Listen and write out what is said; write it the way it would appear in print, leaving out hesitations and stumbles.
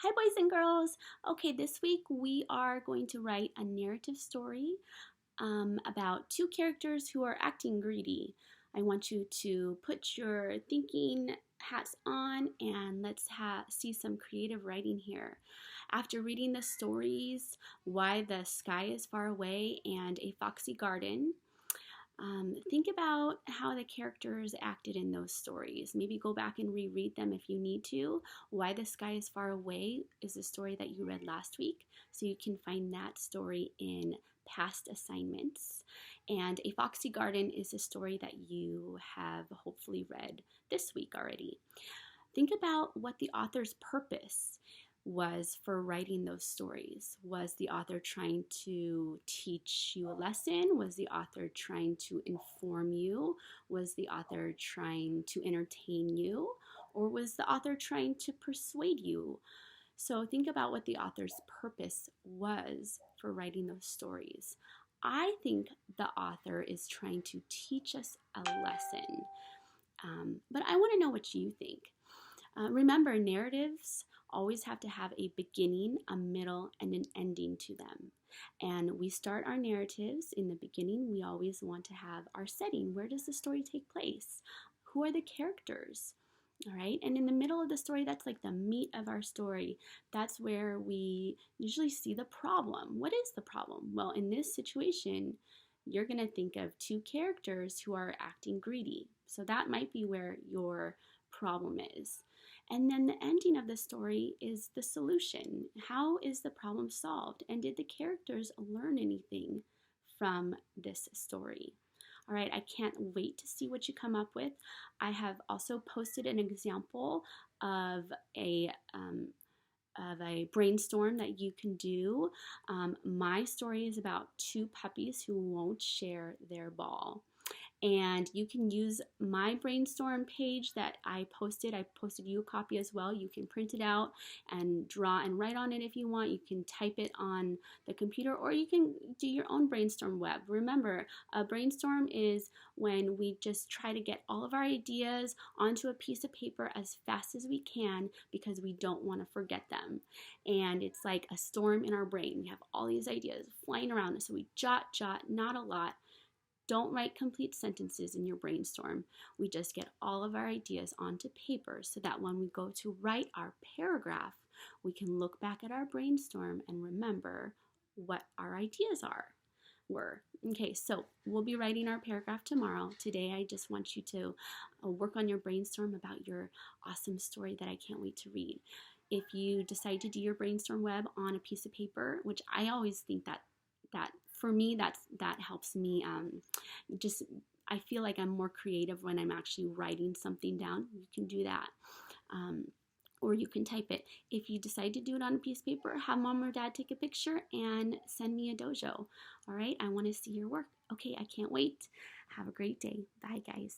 Hi, boys and girls. Okay, this week we are going to write a narrative story about two characters who are acting greedy. I want you to put your thinking hats on and let's see some creative writing here. After reading the stories, Why the Sky is Far Away and A Foxy Garden, think about how the characters acted in those stories. Maybe go back and reread them if you need to. Why the Sky is Far Away is a story that you read last week, so you can find that story in past assignments. And A Foxy Garden is a story that you have hopefully read this week already. Think about what the author's purpose was for writing those stories. Was the author trying to teach you a lesson? Was the author trying to inform you? Was the author trying to entertain you? Or was the author trying to persuade you? So think about what the author's purpose was for writing those stories. I think the author is trying to teach us a lesson. But I want to know what you think. Remember, narratives always have to have a beginning, a middle, and an ending to them. And we start our narratives in the beginning. We always want to have our setting. Where does the story take place? Who are the characters? All right. And in the middle of the story, that's like the meat of our story. That's where we usually see the problem. What is the problem? Well, in this situation, you're going to think of two characters who are acting greedy. So that might be where your problem is. And then the ending of the story is the solution. How is the problem solved? And did the characters learn anything from this story? All right, I can't wait to see what you come up with. I have also posted an example of a brainstorm that you can do. My story is about two puppies who won't share their ball. And you can use my brainstorm page that I posted. I posted you a copy as well. You can print it out and draw and write on it if you want. You can type it on the computer, or you can do your own brainstorm web. Remember, a brainstorm is when we just try to get all of our ideas onto a piece of paper as fast as we can because we don't want to forget them. And it's like a storm in our brain. We have all these ideas flying around, so we jot, not a lot. Don't write complete sentences in your brainstorm. We just get all of our ideas onto paper so that when we go to write our paragraph, we can look back at our brainstorm and remember what our ideas were. Okay, so we'll be writing our paragraph tomorrow. Today, I just want you to work on your brainstorm about your awesome story that I can't wait to read. If you decide to do your brainstorm web on a piece of paper, which I always think that for me that helps me just I feel like I'm more creative when I'm actually writing something down. You can do that. Or you can type it. If you decide to do it on a piece of paper, have mom or dad take a picture and send me a dojo. All right, I want to see your work. Okay, I can't wait. Have a great day. Bye, guys.